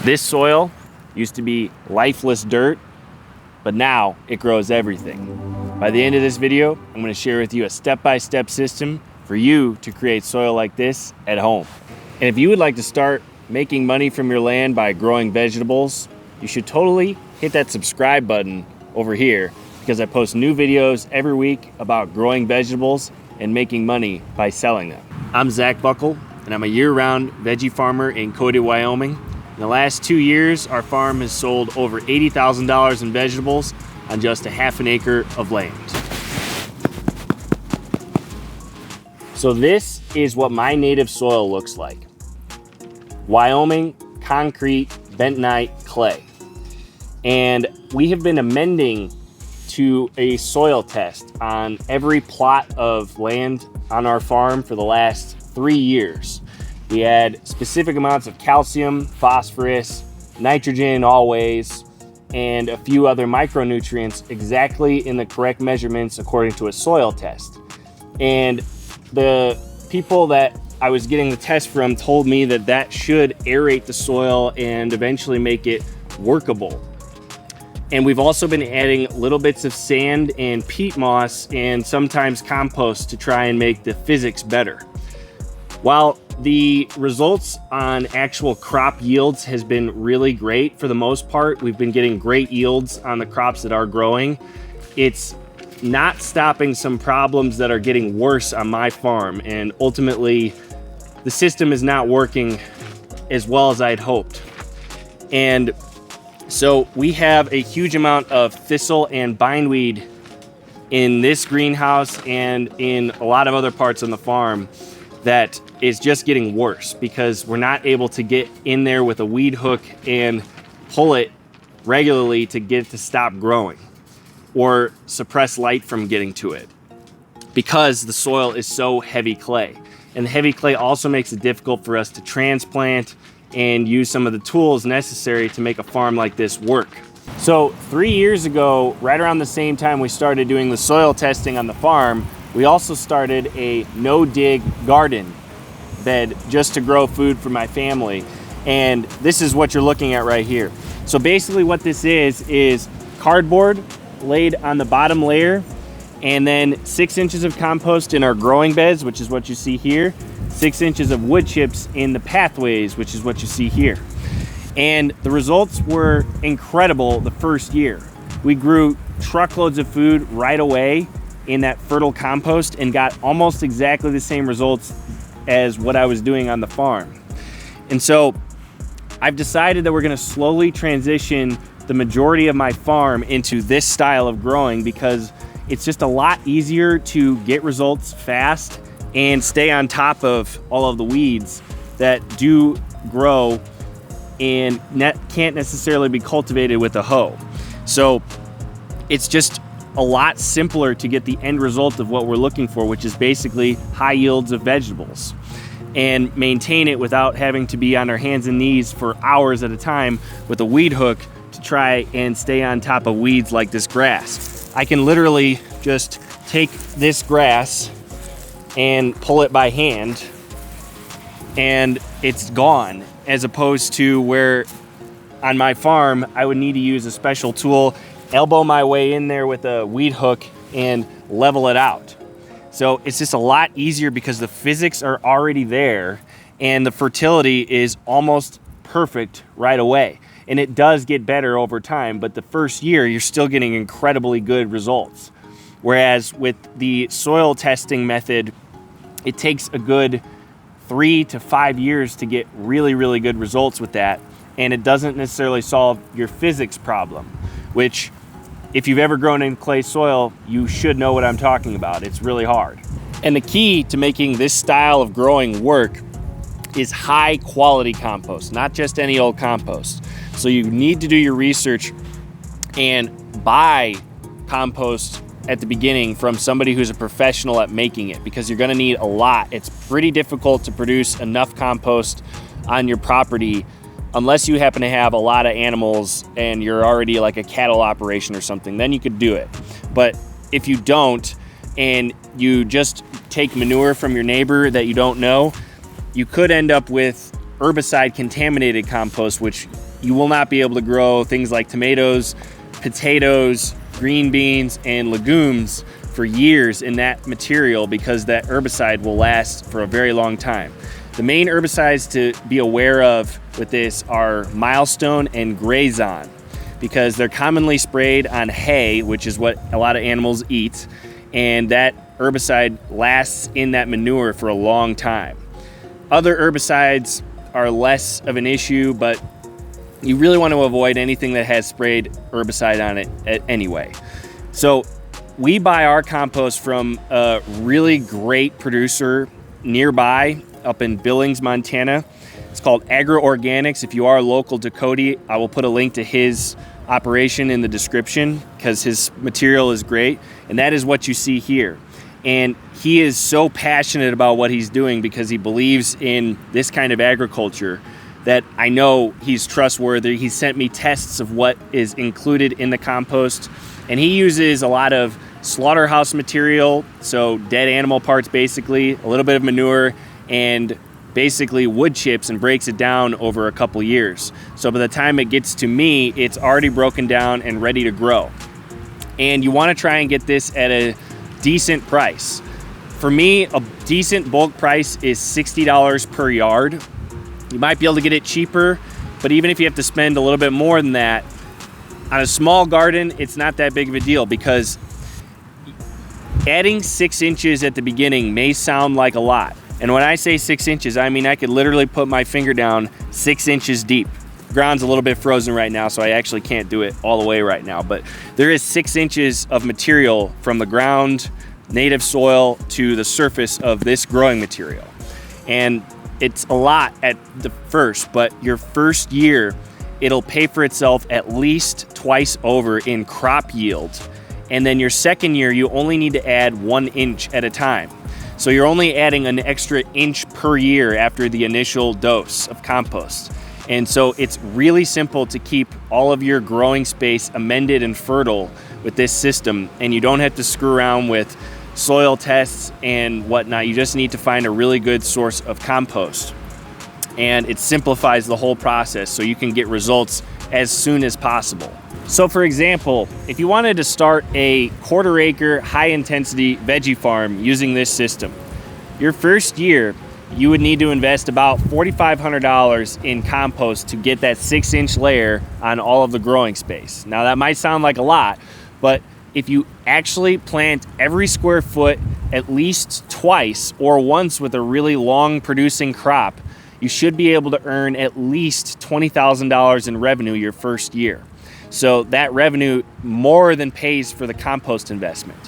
This soil used to be lifeless dirt, but now it grows everything. By the end of this video, I'm going to share with you a step-by-step system for you to create soil like this at home. And if you would like to start making money from your land by growing vegetables, you should totally hit that subscribe button over here, because I post new videos every week about growing vegetables and making money by selling them. I'm Zach Buckle, and I'm a year-round veggie farmer in Cody, Wyoming. In the last 2 years, our farm has sold over $80,000 in vegetables on just a half an acre of land. So this is what my native soil looks like. Wyoming concrete bentonite clay. And we have been amending to a soil test on every plot of land on our farm for the last 3 years. We add specific amounts of calcium, phosphorus, nitrogen always, and a few other micronutrients exactly in the correct measurements according to a soil test. And the people that I was getting the test from told me that that should aerate the soil and eventually make it workable. And we've also been adding little bits of sand and peat moss and sometimes compost to try and make the physics better. While the results on actual crop yields has been really great for the most part, we've been getting great yields on the crops that are growing, it's not stopping some problems that are getting worse on my farm, and ultimately the system is not working as well as I'd hoped. And so we have a huge amount of thistle and bindweed in this greenhouse and in a lot of other parts on the farm that is just getting worse because we're not able to get in there with a weed hook and pull it regularly to get it to stop growing or suppress light from getting to it because the soil is so heavy clay. And the heavy clay also makes it difficult for us to transplant and use some of the tools necessary to make a farm like this work. So 3 years ago, right around the same time we started doing the soil testing on the farm, we also started a no-dig garden bed just to grow food for my family. And this is what you're looking at right here. So basically what this is cardboard laid on the bottom layer, and then 6 inches of compost in our growing beds, which is what you see here, 6 inches of wood chips in the pathways, which is what you see here. And the results were incredible the first year. We grew truckloads of food right away in that fertile compost and got almost exactly the same results as what I was doing on the farm. And so I've decided that we're gonna slowly transition the majority of my farm into this style of growing because it's just a lot easier to get results fast and stay on top of all of the weeds that do grow and can't necessarily be cultivated with a hoe. So it's just a lot simpler to get the end result of what we're looking for, which is basically high yields of vegetables, and maintain it without having to be on our hands and knees for hours at a time with a weed hook to try and stay on top of weeds like this grass. I can literally just take this grass and pull it by hand and it's gone, as opposed to where on my farm I would need to use a special tool, elbow my way in there with a weed hook and level it out. So it's just a lot easier because the physics are already there and the fertility is almost perfect right away. And it does get better over time, but the first year you're still getting incredibly good results. Whereas with the soil testing method, it takes a good 3 to 5 years to get really, really good results with that. And it doesn't necessarily solve your physics problem, which if you've ever grown in clay soil, you should know what I'm talking about. It's really hard. And the key to making this style of growing work is high quality compost, not just any old compost. So you need to do your research and buy compost at the beginning from somebody who's a professional at making it, because you're gonna need a lot. It's pretty difficult to produce enough compost on your property unless you happen to have a lot of animals and you're already like a cattle operation or something, then you could do it. But if you don't, and you just take manure from your neighbor that you don't know, you could end up with herbicide contaminated compost, which you will not be able to grow things like tomatoes, potatoes, green beans, and legumes for years in that material, because that herbicide will last for a very long time. The main herbicides to be aware of with this are Milestone and Grazon, because they're commonly sprayed on hay, which is what a lot of animals eat, and that herbicide lasts in that manure for a long time. Other herbicides are less of an issue, but you really want to avoid anything that has sprayed herbicide on it anyway. So we buy our compost from a really great producer nearby up in Billings, Montana. It's called Agro Organics. If you are local to Cody, I will put a link to his operation in the description, because his material is great. And that is what you see here. And he is so passionate about what he's doing because he believes in this kind of agriculture that I know he's trustworthy. He sent me tests of what is included in the compost, and he uses a lot of slaughterhouse material, so dead animal parts basically, a little bit of manure, and basically wood chips, and breaks it down over a couple years. So by the time it gets to me, it's already broken down and ready to grow. And you want to try and get this at a decent price. For me, a decent bulk price is $60 per yard. You might be able to get it cheaper, but even if you have to spend a little bit more than that, on a small garden, it's not that big of a deal, because adding 6 inches at the beginning may sound like a lot. And when I say 6 inches, I mean I could literally put my finger down 6 inches deep. The ground's a little bit frozen right now, so I actually can't do it all the way right now, but there is 6 inches of material from the ground, native soil, to the surface of this growing material. And it's a lot at the first, but your first year, it'll pay for itself at least twice over in crop yield. And then your second year, you only need to add 1 inch at a time. So you're only adding an extra inch per year after the initial dose of compost. And so it's really simple to keep all of your growing space amended and fertile with this system, and you don't have to screw around with soil tests and whatnot. You just need to find a really good source of compost. And it simplifies the whole process so you can get results as soon as possible. So for example, if you wanted to start a 1/4 acre high intensity veggie farm using this system, your first year, you would need to invest about $4,500 in compost to get that 6-inch layer on all of the growing space. Now that might sound like a lot, but if you actually plant every square foot at least twice or once with a really long producing crop, you should be able to earn at least $20,000 in revenue your first year. So that revenue more than pays for the compost investment.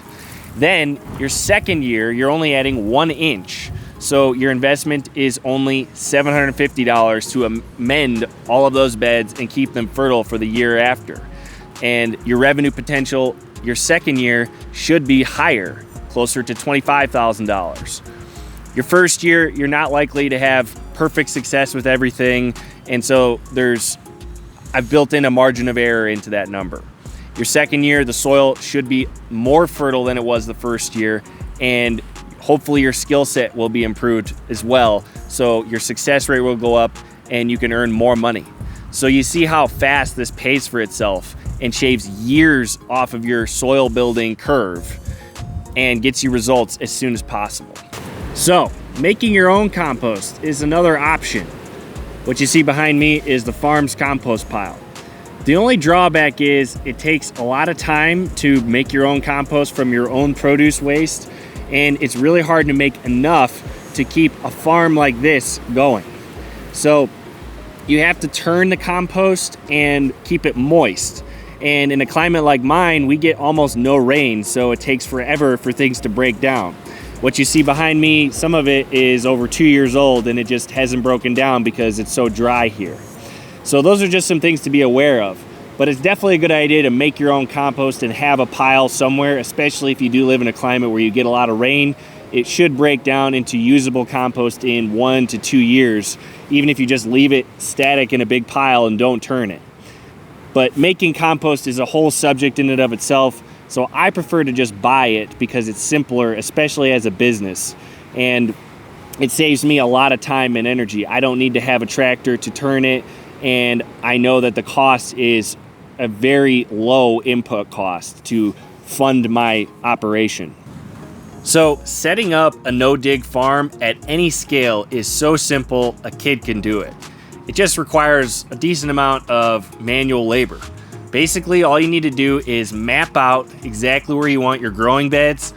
Then your second year, you're only adding 1 inch. So your investment is only $750 to amend all of those beds and keep them fertile for the year after. And your revenue potential your second year should be higher, closer to $25,000. Your first year, you're not likely to have perfect success with everything. And so I've built in a margin of error into that number. Your second year, the soil should be more fertile than it was the first year, and hopefully your skill set will be improved as well. So your success rate will go up and you can earn more money. So you see how fast this pays for itself and shaves years off of your soil building curve and gets you results as soon as possible. So making your own compost is another option. What you see behind me is the farm's compost pile. The only drawback is it takes a lot of time to make your own compost from your own produce waste, and it's really hard to make enough to keep a farm like this going. So you have to turn the compost and keep it moist. And in a climate like mine, we get almost no rain, so it takes forever for things to break down. What you see behind me, some of it is over 2 years old and it just hasn't broken down because it's so dry here. So those are just some things to be aware of. But it's definitely a good idea to make your own compost and have a pile somewhere, especially if you do live in a climate where you get a lot of rain. It should break down into usable compost in 1 to 2 years, even if you just leave it static in a big pile and don't turn it. But making compost is a whole subject in and of itself. So I prefer to just buy it because it's simpler, especially as a business. And it saves me a lot of time and energy. I don't need to have a tractor to turn it, and I know that the cost is a very low input cost to fund my operation. So setting up a no-dig farm at any scale is so simple, a kid can do it. It just requires a decent amount of manual labor. Basically, all you need to do is map out exactly where you want your growing beds,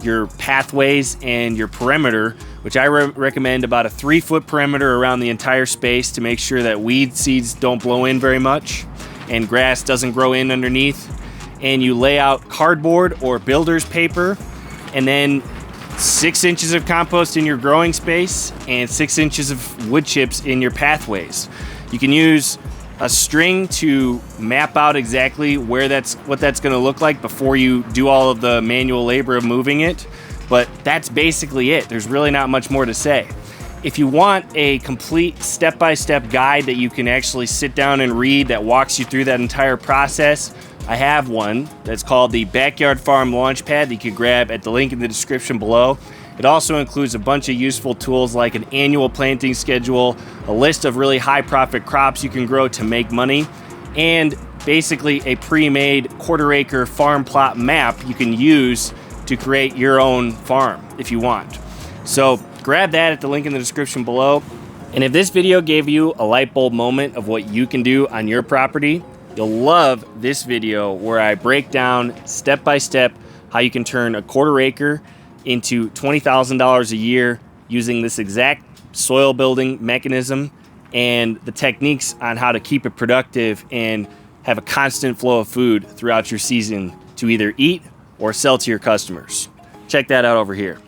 your pathways, and your perimeter, which I recommend about a 3-foot perimeter around the entire space to make sure that weed seeds don't blow in very much and grass doesn't grow in underneath. And you lay out cardboard or builder's paper, and then 6 inches of compost in your growing space and 6 inches of wood chips in your pathways. You can use a string to map out exactly what that's going to look like before you do all of the manual labor of moving it, but that's basically it. There's really not much more to say. If you want a complete step-by-step guide that you can actually sit down and read that walks you through that entire process, I have one that's called the Backyard Farm Launchpad that you can grab at the link in the description below. It also includes a bunch of useful tools like an annual planting schedule, a list of really high profit crops you can grow to make money, and basically a pre-made quarter-acre farm plot map you can use to create your own farm if you want. So grab that at the link in the description below. And if this video gave you a light bulb moment of what you can do on your property, you'll love this video where I break down step by step how you can turn a quarter acre into $20,000 a year using this exact soil building mechanism and the techniques on how to keep it productive and have a constant flow of food throughout your season to either eat or sell to your customers. Check that out over here.